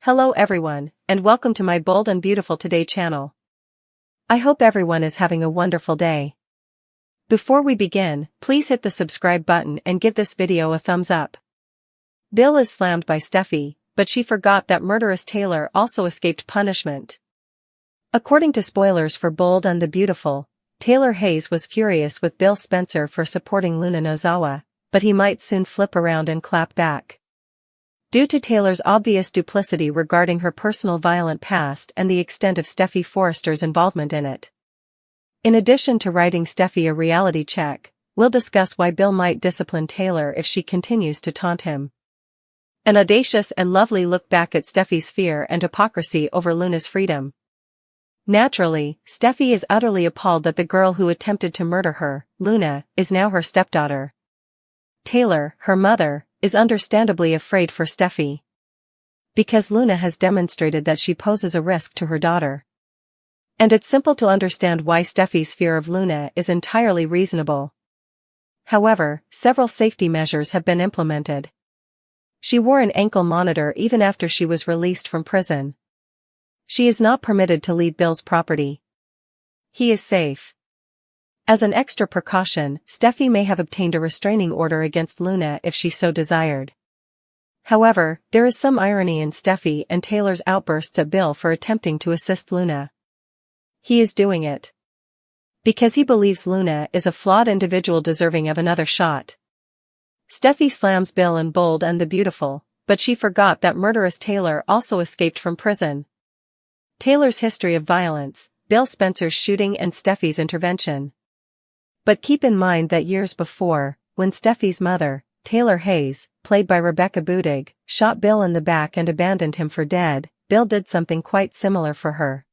Hello everyone, and welcome to my Bold and Beautiful Today channel. I hope everyone is having a wonderful day. Before we begin, please hit the subscribe button and give this video a thumbs up. Bill is slammed by Steffy, but she forgot that murderous Taylor also escaped punishment. According to spoilers for Bold and the Beautiful, Taylor Hayes was furious with Bill Spencer for supporting Luna Nozawa, but he might soon flip around and clap back. Due to Taylor's obvious duplicity regarding her personal violent past and the extent of Steffy Forrester's involvement in it. In addition to writing Steffy a reality check, we'll discuss why Bill might discipline Taylor if she continues to taunt him. An audacious and lovely look back at Steffy's fear and hypocrisy over Luna's freedom. Naturally, Steffy is utterly appalled that the girl who attempted to murder her, Luna, is now her stepdaughter. Taylor, her mother, is understandably afraid for Steffy. Because Luna has demonstrated that she poses a risk to her daughter. And it's simple to understand why Steffy's fear of Luna is entirely reasonable. However, several safety measures have been implemented. She wore an ankle monitor even after she was released from prison. She is not permitted to leave Bill's property. He is safe. As an extra precaution, Steffy may have obtained a restraining order against Luna if she so desired. However, there is some irony in Steffy and Taylor's outbursts at Bill for attempting to assist Luna. He is doing it because he believes Luna is a flawed individual deserving of another shot. Steffy slams Bill in Bold and the Beautiful, but she forgot that murderous Taylor also escaped from prison. Taylor's history of violence, Bill Spencer's shooting and Steffy's intervention. But keep in mind that years before, when Steffy's mother, Taylor Hayes, played by Rebecca Budig, shot Bill in the back and abandoned him for dead, Bill did something quite similar for her.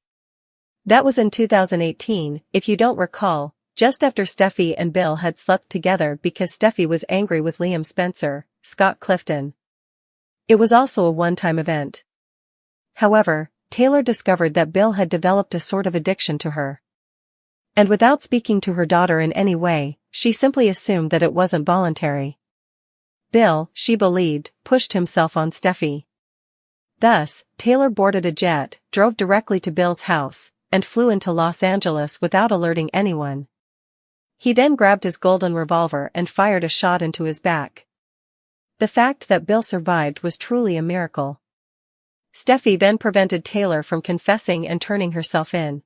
That was in 2018, if you don't recall, just after Steffy and Bill had slept together because Steffy was angry with Liam Spencer, Scott Clifton. It was also a one-time event. However, Taylor discovered that Bill had developed a sort of addiction to her. And without speaking to her daughter in any way, she simply assumed that it wasn't voluntary. Bill, she believed, pushed himself on Steffy. Thus, Taylor boarded a jet, drove directly to Bill's house, and flew into Los Angeles without alerting anyone. He then grabbed his golden revolver and fired a shot into his back. The fact that Bill survived was truly a miracle. Steffy then prevented Taylor from confessing and turning herself in.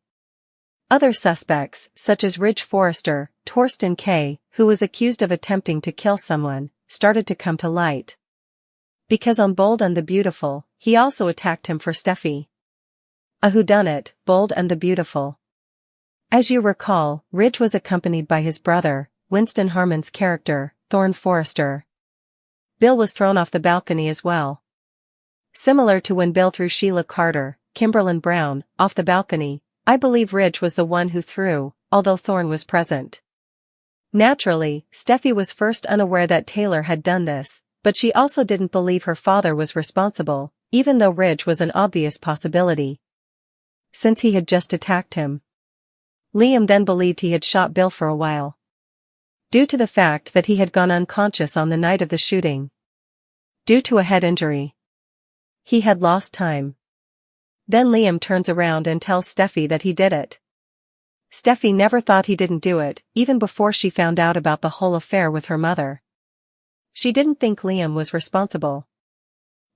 Other suspects, such as Ridge Forrester, Torsten K., who was accused of attempting to kill someone, started to come to light. Because on Bold and the Beautiful, he also attacked him for Steffy. A whodunit, Bold and the Beautiful. As you recall, Ridge was accompanied by his brother, Winston Harmon's character, Thorne Forrester. Bill was thrown off the balcony as well. Similar to when Bill threw Sheila Carter, Kimberlyn Brown, off the balcony, I believe Ridge was the one who threw, although Thorne was present. Naturally, Steffy was first unaware that Taylor had done this, but she also didn't believe her father was responsible, even though Ridge was an obvious possibility. Since he had just attacked him. Liam then believed he had shot Bill for a while. Due to the fact that he had gone unconscious on the night of the shooting. Due to a head injury. He had lost time. Then Liam turns around and tells Steffy that he did it. Steffy never thought he didn't do it, even before she found out about the whole affair with her mother. She didn't think Liam was responsible.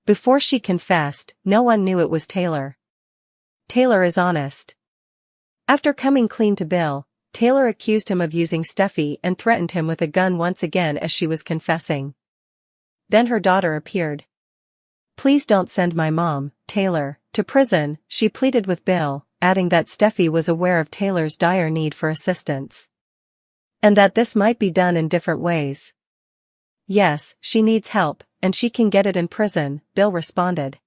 Before she confessed, no one knew it was Taylor. Taylor is honest. After coming clean to Bill, Taylor accused him of using Steffy and threatened him with a gun once again as she was confessing. Then her daughter appeared. "Please don't send my mom, Taylor, to prison," she pleaded with Bill, adding that Steffy was aware of Taylor's dire need for assistance. And that this might be done in different ways. "Yes, she needs help, and she can get it in prison," Bill responded.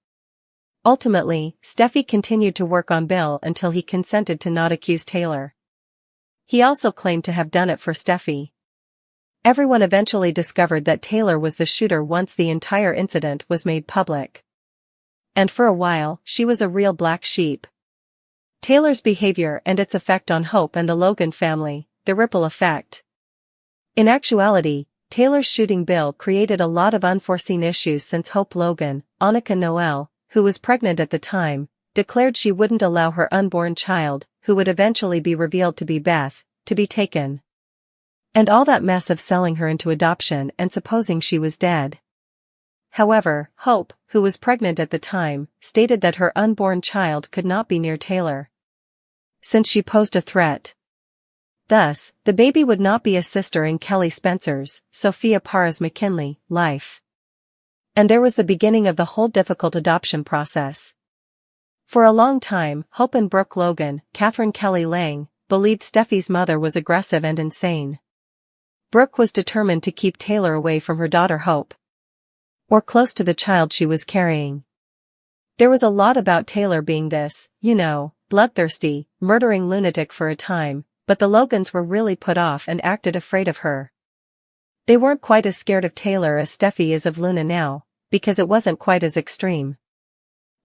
Ultimately, Steffy continued to work on Bill until he consented to not accuse Taylor. He also claimed to have done it for Steffy. Everyone eventually discovered that Taylor was the shooter once the entire incident was made public. And for a while, she was a real black sheep. Taylor's behavior and its effect on Hope and the Logan family, the ripple effect. In actuality, Taylor's shooting Bill created a lot of unforeseen issues since Hope Logan, Annika Noel, who was pregnant at the time, declared she wouldn't allow her unborn child, who would eventually be revealed to be Beth, to be taken. And all that mess of selling her into adoption and supposing she was dead. However, Hope, who was pregnant at the time, stated that her unborn child could not be near Taylor, since she posed a threat. Thus, the baby would not be a sister in Kelly Spencer's, Sophia Parras McKinley, life. And there was the beginning of the whole difficult adoption process. For a long time, Hope and Brooke Logan, Catherine Kelly Lang, believed Steffy's mother was aggressive and insane. Brooke was determined to keep Taylor away from her daughter Hope, or close to the child she was carrying. There was a lot about Taylor being this, bloodthirsty, murdering lunatic for a time, but the Logans were really put off and acted afraid of her. They weren't quite as scared of Taylor as Steffy is of Luna now, because it wasn't quite as extreme.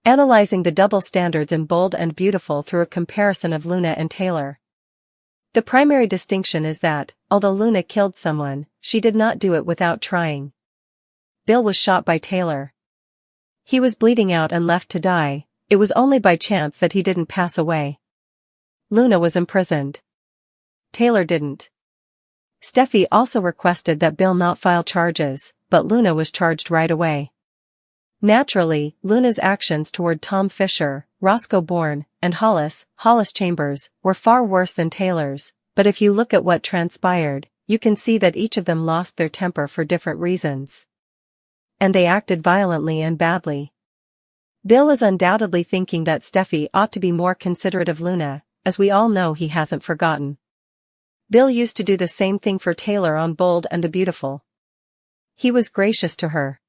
Analyzing the double standards in Bold and Beautiful through a comparison of Luna and Taylor. The primary distinction is that, although Luna killed someone, she did not do it without trying. Bill was shot by Taylor. He was bleeding out and left to die. It was only by chance that he didn't pass away. Luna was imprisoned. Taylor didn't. Steffy also requested that Bill not file charges, but Luna was charged right away. Naturally, Luna's actions toward Tom Fisher, Roscoe Bourne, and Hollis Chambers, were far worse than Taylor's, but if you look at what transpired, you can see that each of them lost their temper for different reasons. And they acted violently and badly. Bill is undoubtedly thinking that Steffy ought to be more considerate of Luna, as we all know he hasn't forgotten. Bill used to do the same thing for Taylor on Bold and the Beautiful. He was gracious to her.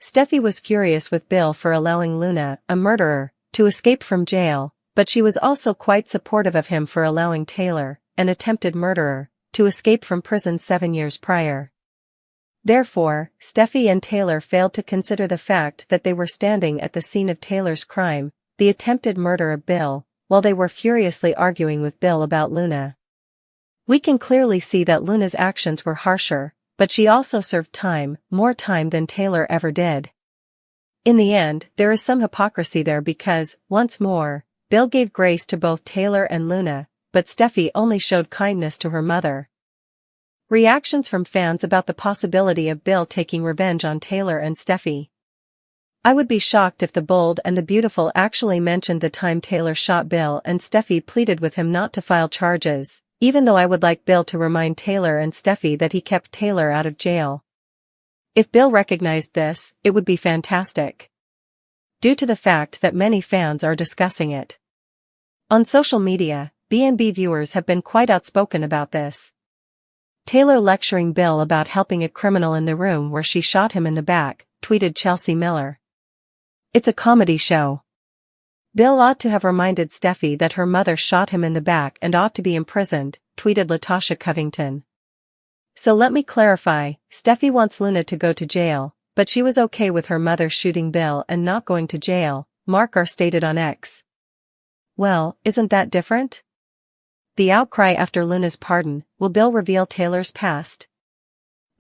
Steffy was furious with Bill for allowing Luna, a murderer, to escape from jail, but she was also quite supportive of him for allowing Taylor, an attempted murderer, to escape from prison 7 years prior. Therefore, Steffy and Taylor failed to consider the fact that they were standing at the scene of Taylor's crime, the attempted murder of Bill, while they were furiously arguing with Bill about Luna. We can clearly see that Luna's actions were harsher, but she also served time, more time than Taylor ever did. In the end, there is some hypocrisy there because, once more, Bill gave grace to both Taylor and Luna, but Steffy only showed kindness to her mother. Reactions from fans about the possibility of Bill taking revenge on Taylor and Steffy. I would be shocked if the Bold and the Beautiful actually mentioned the time Taylor shot Bill and Steffy pleaded with him not to file charges, even though I would like Bill to remind Taylor and Steffy that he kept Taylor out of jail. If Bill recognized this, it would be fantastic. Due to the fact that many fans are discussing it. On social media, B&B viewers have been quite outspoken about this. Taylor lecturing Bill about helping a criminal in the room where she shot him in the back, tweeted Chelsea Miller. It's a comedy show. Bill ought to have reminded Steffy that her mother shot him in the back and ought to be imprisoned, tweeted Latasha Covington. So let me clarify, Steffy wants Luna to go to jail, but she was okay with her mother shooting Bill and not going to jail, Mark R stated on X. Well, isn't that different? The outcry after Luna's pardon, will Bill reveal Taylor's past?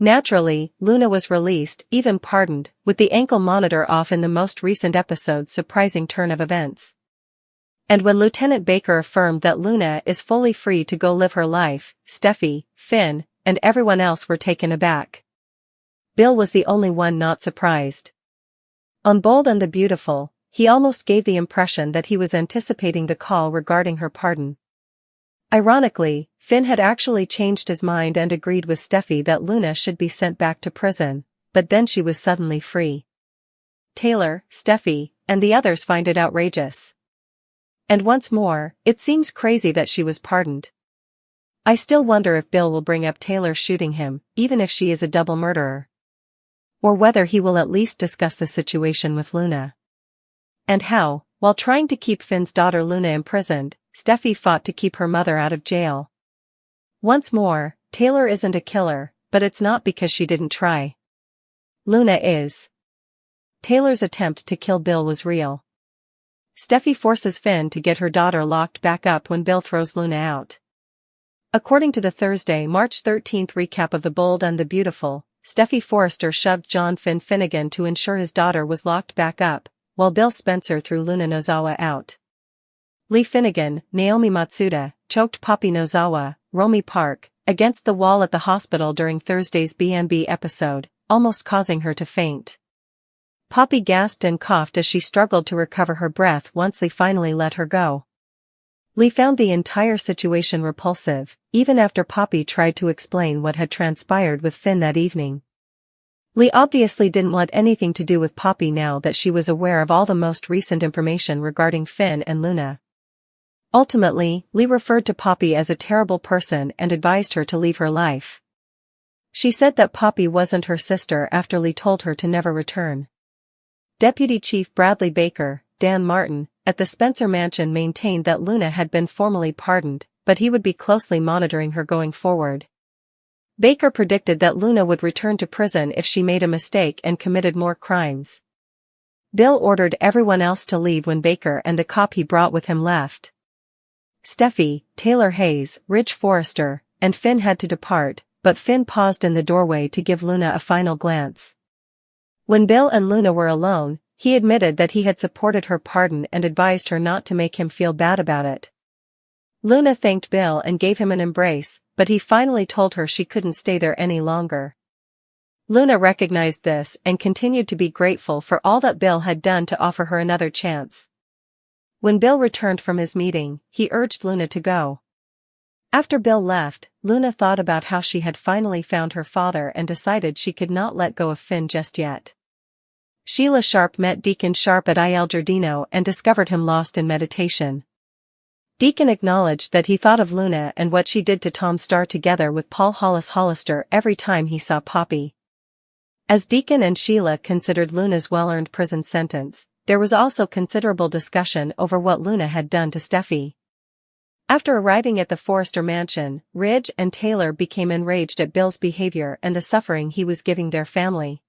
Naturally, Luna was released, even pardoned, with the ankle monitor off in the most recent episode's surprising turn of events. And when Lieutenant Baker affirmed that Luna is fully free to go live her life, Steffy, Finn, and everyone else were taken aback. Bill was the only one not surprised. On Bold and the Beautiful, he almost gave the impression that he was anticipating the call regarding her pardon. Ironically, Finn had actually changed his mind and agreed with Steffy that Luna should be sent back to prison, but then she was suddenly free. Taylor, Steffy, and the others find it outrageous. And once more, it seems crazy that she was pardoned. I still wonder if Bill will bring up Taylor shooting him, even if she is a double murderer. Or whether he will at least discuss the situation with Luna. And how, while trying to keep Finn's daughter Luna imprisoned, Steffy fought to keep her mother out of jail. Once more, Taylor isn't a killer, but it's not because she didn't try. Luna is. Taylor's attempt to kill Bill was real. Steffy forces Finn to get her daughter locked back up when Bill throws Luna out. According to the Thursday, March 13 recap of The Bold and the Beautiful, Steffy Forrester shoved John Finn Finnegan to ensure his daughter was locked back up, while Bill Spencer threw Luna Nozawa out. Lee Finnegan, Naomi Matsuda, choked Poppy Nozawa, Romy Park, against the wall at the hospital during Thursday's B&B episode, almost causing her to faint. Poppy gasped and coughed as she struggled to recover her breath once Lee finally let her go. Lee found the entire situation repulsive, even after Poppy tried to explain what had transpired with Finn that evening. Lee obviously didn't want anything to do with Poppy now that she was aware of all the most recent information regarding Finn and Luna. Ultimately, Lee referred to Poppy as a terrible person and advised her to leave her life. She said that Poppy wasn't her sister after Lee told her to never return. Deputy Chief Bradley Baker, Dan Martin, at the Spencer mansion maintained that Luna had been formally pardoned, but he would be closely monitoring her going forward. Baker predicted that Luna would return to prison if she made a mistake and committed more crimes. Bill ordered everyone else to leave when Baker and the cop he brought with him left. Steffy, Taylor Hayes, Ridge Forrester, and Finn had to depart, but Finn paused in the doorway to give Luna a final glance. When Bill and Luna were alone, he admitted that he had supported her pardon and advised her not to make him feel bad about it. Luna thanked Bill and gave him an embrace, but he finally told her she couldn't stay there any longer. Luna recognized this and continued to be grateful for all that Bill had done to offer her another chance. When Bill returned from his meeting, he urged Luna to go. After Bill left, Luna thought about how she had finally found her father and decided she could not let go of Finn just yet. Sheila Sharp met Deacon Sharp at Il Giardino and discovered him lost in meditation. Deacon acknowledged that he thought of Luna and what she did to Tom Starr together with Paul Hollis Hollister every time he saw Poppy. As Deacon and Sheila considered Luna's well-earned prison sentence, there was also considerable discussion over what Luna had done to Steffy. After arriving at the Forrester mansion, Ridge and Taylor became enraged at Bill's behavior and the suffering he was giving their family.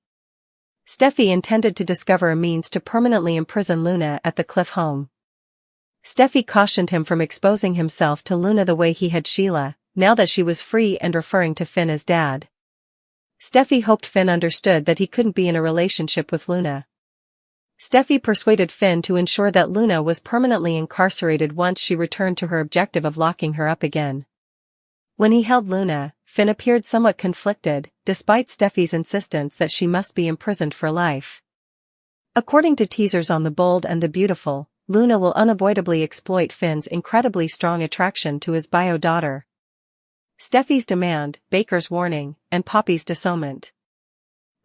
Steffy intended to discover a means to permanently imprison Luna at the Cliff home. Steffy cautioned him from exposing himself to Luna the way he had Sheila, now that she was free and referring to Finn as Dad. Steffy hoped Finn understood that he couldn't be in a relationship with Luna. Steffy persuaded Finn to ensure that Luna was permanently incarcerated once she returned to her objective of locking her up again. When he held Luna, Finn appeared somewhat conflicted, despite Steffy's insistence that she must be imprisoned for life. According to teasers on The Bold and the Beautiful, Luna will unavoidably exploit Finn's incredibly strong attraction to his bio daughter. Steffy's demand, Baker's warning, and Poppy's disownment.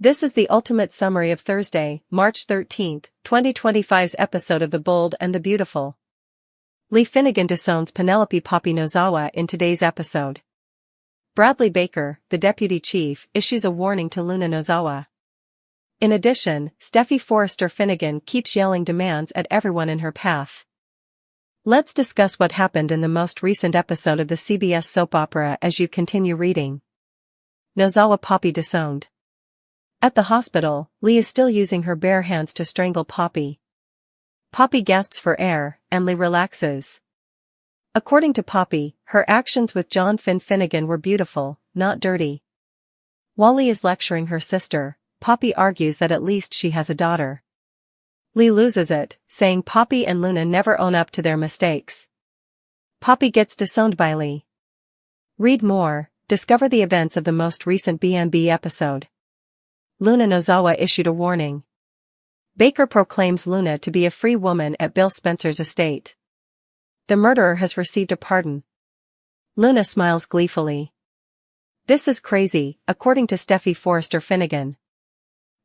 This is the ultimate summary of Thursday, March 13, 2025's episode of The Bold and the Beautiful. Lee Finnegan disowns Penelope Poppy Nozawa in today's episode. Bradley Baker, the deputy chief, issues a warning to Luna Nozawa. In addition, Steffy Forrester Finnegan keeps yelling demands at everyone in her path. Let's discuss what happened in the most recent episode of the CBS soap opera as you continue reading. Nozawa Poppy disowned. At the hospital, Lee is still using her bare hands to strangle Poppy. Poppy gasps for air, and Lee relaxes. According to Poppy, her actions with John Finnegan were beautiful, not dirty. While Lee is lecturing her sister, Poppy argues that at least she has a daughter. Lee loses it, saying Poppy and Luna never own up to their mistakes. Poppy gets disowned by Lee. Read more, discover the events of the most recent B&B episode. Luna Nozawa issued a warning. Baker proclaims Luna to be a free woman at Bill Spencer's estate. The murderer has received a pardon. Luna smiles gleefully. This is crazy, according to Steffy Forrester Finnegan.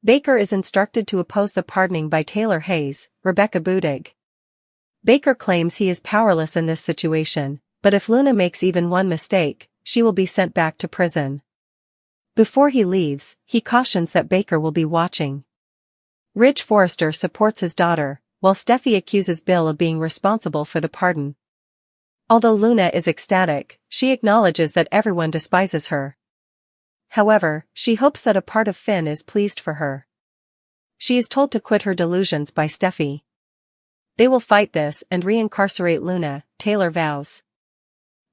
Baker is instructed to oppose the pardoning by Taylor Hayes, Rebecca Budig. Baker claims he is powerless in this situation, but if Luna makes even one mistake, she will be sent back to prison. Before he leaves, he cautions that Baker will be watching. Ridge Forrester supports his daughter, while Steffy accuses Bill of being responsible for the pardon. Although Luna is ecstatic, she acknowledges that everyone despises her. However, she hopes that a part of Finn is pleased for her. She is told to quit her delusions by Steffy. They will fight this and reincarcerate Luna, Taylor vows.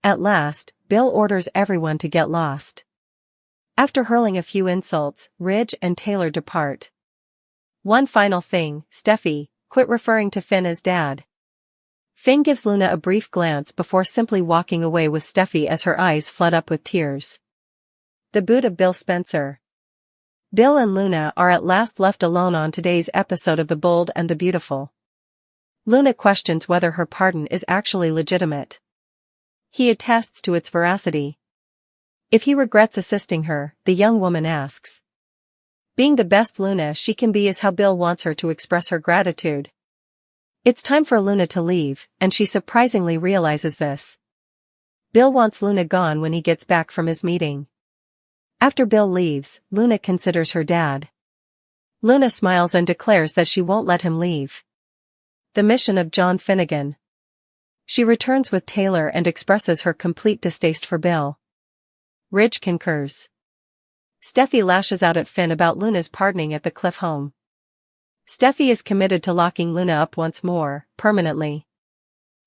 At last, Bill orders everyone to get lost. After hurling a few insults, Ridge and Taylor depart. One final thing, Steffy, Quit referring to Finn as dad. Finn gives Luna a brief glance before simply walking away with Steffy as her eyes flood up with tears. The boot of Bill Spencer. Bill and Luna are at last left alone on today's episode of The Bold and the Beautiful. Luna questions whether her pardon is actually legitimate. He attests to its veracity. If he regrets assisting her, the young woman asks. Being the best Luna she can be is how Bill wants her to express her gratitude. It's time for Luna to leave, and she surprisingly realizes this. Bill wants Luna gone when he gets back from his meeting. After Bill leaves, Luna considers her dad. Luna smiles and declares that she won't let him leave. The mission of John Finnegan. She returns with Taylor and expresses her complete distaste for Bill. Ridge concurs. Steffy lashes out at Finn about Luna's pardoning at the Cliff home. Steffy is committed to locking Luna up once more, permanently.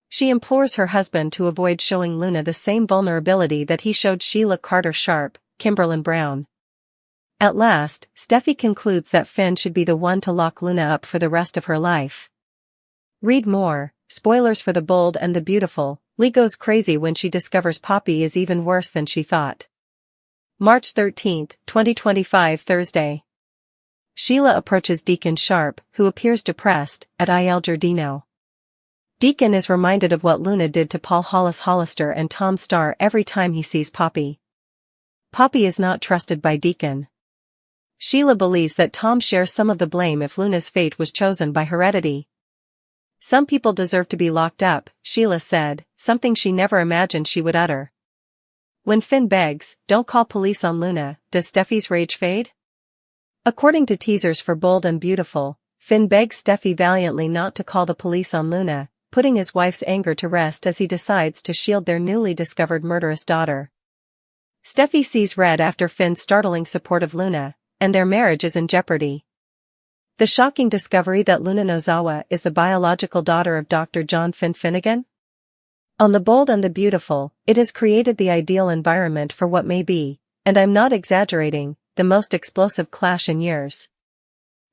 She implores her husband to avoid showing Luna the same vulnerability that he showed Sheila Carter-Sharp, Kimberlyn Brown. At last, Steffy concludes that Finn should be the one to lock Luna up for the rest of her life. Read more. Spoilers for The Bold and the Beautiful. Lee goes crazy when she discovers Poppy is even worse than she thought. March 13, 2025 Thursday. Sheila approaches Deacon Sharp, who appears depressed, at Il Giardino. Deacon is reminded of what Luna did to Paul Hollis Hollister and Tom Starr every time he sees Poppy. Poppy is not trusted by Deacon. Sheila believes that Tom shares some of the blame if Luna's fate was chosen by heredity. Some people deserve to be locked up, Sheila said, something she never imagined she would utter. When Finn begs, don't call police on Luna, does Steffy's rage fade? According to teasers for Bold and Beautiful, Finn begs Steffy valiantly not to call the police on Luna, putting his wife's anger to rest as he decides to shield their newly discovered murderous daughter. Steffy sees red after Finn's startling support of Luna, and their marriage is in jeopardy. The shocking discovery that Luna Nozawa is the biological daughter of Dr. John Finn Finnegan? On The Bold and the Beautiful, it has created the ideal environment for what may be, and I'm not exaggerating, the most explosive clash in years.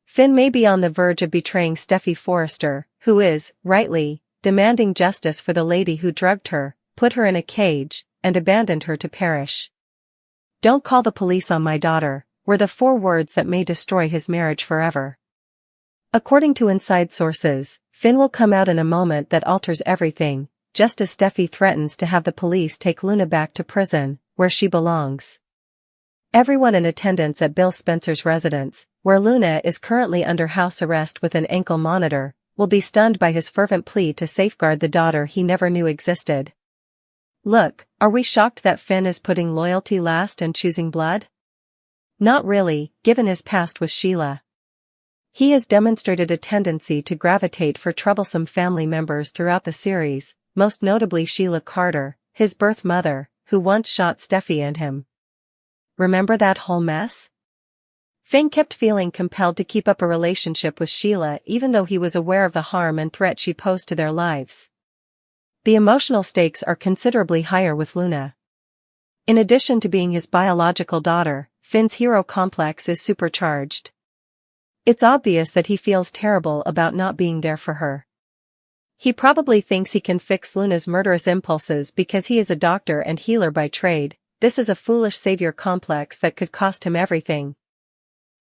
Finn may be on the verge of betraying Steffy Forrester, who is, rightly, demanding justice for the lady who drugged her, put her in a cage, and abandoned her to perish. Don't call the police on my daughter, were the 4 words that may destroy his marriage forever. According to inside sources, Finn will come out in a moment that alters everything, just as Steffy threatens to have the police take Luna back to prison, where she belongs. Everyone in attendance at Bill Spencer's residence, where Luna is currently under house arrest with an ankle monitor, will be stunned by his fervent plea to safeguard the daughter he never knew existed. Look, are we shocked that Finn is putting loyalty last and choosing blood? Not really, given his past with Sheila. He has demonstrated a tendency to gravitate for troublesome family members throughout the series, most notably Sheila Carter, his birth mother, who once shot Steffy and him. Remember that whole mess? Finn kept feeling compelled to keep up a relationship with Sheila even though he was aware of the harm and threat she posed to their lives. The emotional stakes are considerably higher with Luna. In addition to being his biological daughter, Finn's hero complex is supercharged. It's obvious that he feels terrible about not being there for her. He probably thinks he can fix Luna's murderous impulses because he is a doctor and healer by trade. This is a foolish savior complex that could cost him everything.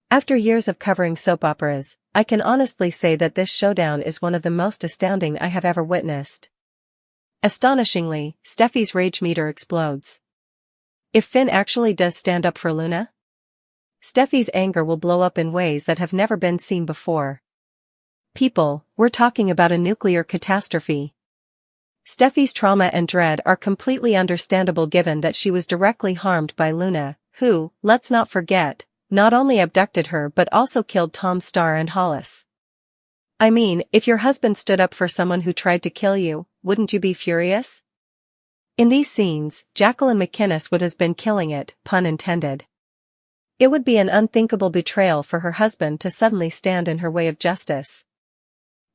After years of covering soap operas, I can honestly say that this showdown is one of the most astounding I have ever witnessed. Astonishingly, Steffy's rage meter explodes. If Finn actually does stand up for Luna, Steffy's anger will blow up in ways that have never been seen before. People, we're talking about a nuclear catastrophe. Steffy's trauma and dread are completely understandable given that she was directly harmed by Luna, who, let's not forget, not only abducted her but also killed Tom Starr and Hollis. I mean, if your husband stood up for someone who tried to kill you, wouldn't you be furious? In these scenes, Jacqueline McInnes would have been killing it, pun intended. It would be an unthinkable betrayal for her husband to suddenly stand in her way of justice.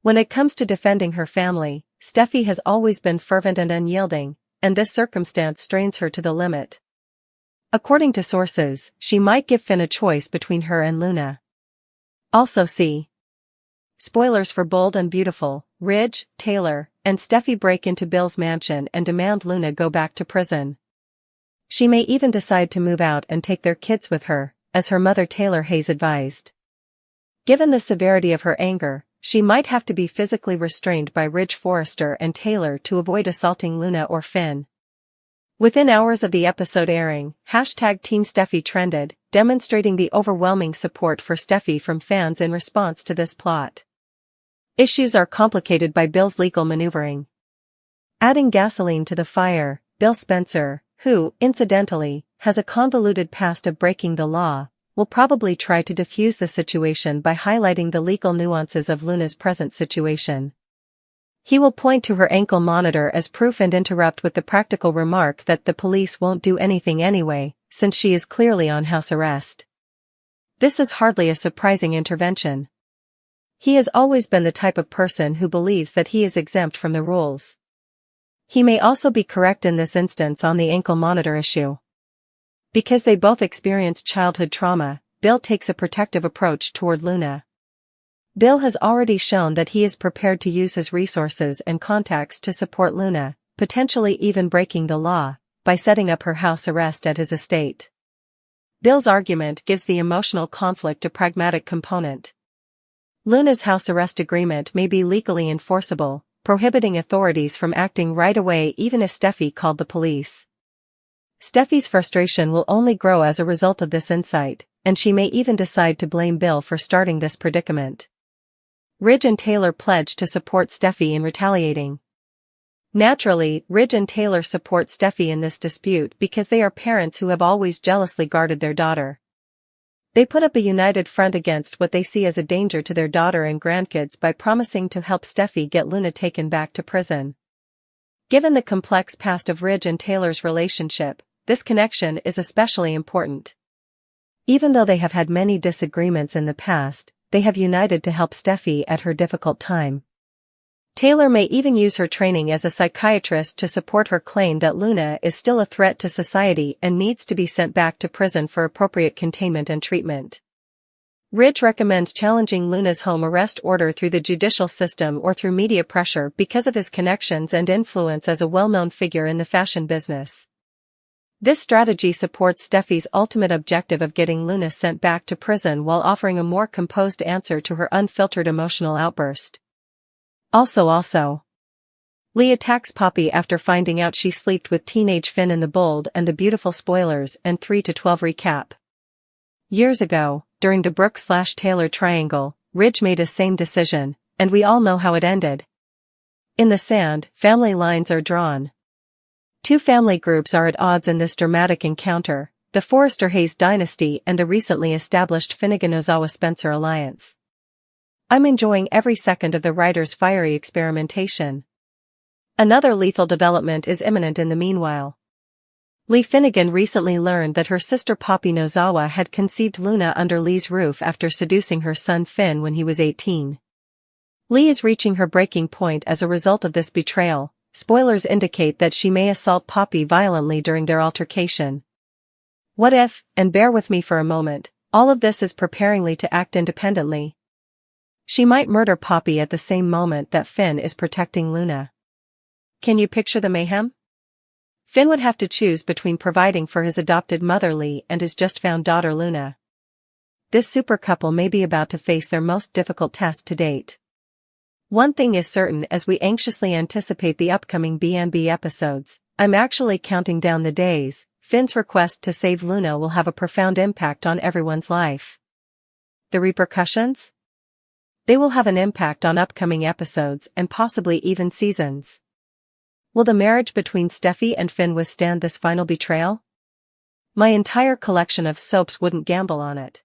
When it comes to defending her family, Steffy has always been fervent and unyielding, and this circumstance strains her to the limit. According to sources, she might give Finn a choice between her and Luna. Also see spoilers for Bold and Beautiful, Ridge, Taylor, and Steffy break into Bill's mansion and demand Luna go back to prison. She may even decide to move out and take their kids with her, as her mother Taylor Hayes advised. Given the severity of her anger, she might have to be physically restrained by Ridge Forrester and Taylor to avoid assaulting Luna or Finn. Within hours of the episode airing, #Team Steffy trended, demonstrating the overwhelming support for Steffy from fans in response to this plot. Issues are complicated by Bill's legal maneuvering. Adding gasoline to the fire, Bill Spencer, who, incidentally, has a convoluted past of breaking the law, will probably try to defuse the situation by highlighting the legal nuances of Luna's present situation. He will point to her ankle monitor as proof and interrupt with the practical remark that the police won't do anything anyway, since she is clearly on house arrest. This is hardly a surprising intervention. He has always been the type of person who believes that he is exempt from the rules. He may also be correct in this instance on the ankle monitor issue. Because they both experienced childhood trauma, Bill takes a protective approach toward Luna. Bill has already shown that he is prepared to use his resources and contacts to support Luna, potentially even breaking the law, by setting up her house arrest at his estate. Bill's argument gives the emotional conflict a pragmatic component. Luna's house arrest agreement may be legally enforceable, prohibiting authorities from acting right away even if Steffy called the police. Steffy's frustration will only grow as a result of this insight, and she may even decide to blame Bill for starting this predicament. Ridge and Taylor pledge to support Steffy in retaliating. Naturally, Ridge and Taylor support Steffy in this dispute because they are parents who have always jealously guarded their daughter. They put up a united front against what they see as a danger to their daughter and grandkids by promising to help Steffy get Luna taken back to prison. Given the complex past of Ridge and Taylor's relationship, this connection is especially important. Even though they have had many disagreements in the past, they have united to help Steffy at her difficult time. Taylor may even use her training as a psychiatrist to support her claim that Luna is still a threat to society and needs to be sent back to prison for appropriate containment and treatment. Ridge recommends challenging Luna's home arrest order through the judicial system or through media pressure because of his connections and influence as a well-known figure in the fashion business. This strategy supports Steffy's ultimate objective of getting Luna sent back to prison while offering a more composed answer to her unfiltered emotional outburst. Also, Lee attacks Poppy after finding out she slept with teenage Finn in the Bold and the Beautiful spoilers and 3-12 recap. Years ago, during the Brooke/Taylor triangle, Ridge made a same decision, and we all know how it ended. In the sand, family lines are drawn. Two family groups are at odds in this dramatic encounter, the Forrester-Hayes dynasty and the recently established Finnegan-Ozawa-Spencer alliance. I'm enjoying every second of the writer's fiery experimentation. Another lethal development is imminent in the meanwhile. Lee Finnegan recently learned that her sister Poppy Nozawa had conceived Luna under Lee's roof after seducing her son Finn when he was 18. Lee is reaching her breaking point as a result of this betrayal. Spoilers indicate that she may assault Poppy violently during their altercation. What if, and bear with me for a moment, all of this is preparing Lee to act independently? She might murder Poppy at the same moment that Finn is protecting Luna. Can you picture the mayhem? Finn would have to choose between providing for his adopted mother Lee and his just-found daughter Luna. This super couple may be about to face their most difficult test to date. One thing is certain as we anxiously anticipate the upcoming B&B episodes, I'm actually counting down the days. Finn's request to save Luna will have a profound impact on everyone's life. The repercussions? They will have an impact on upcoming episodes and possibly even seasons. Will the marriage between Steffy and Finn withstand this final betrayal? My entire collection of soaps wouldn't gamble on it.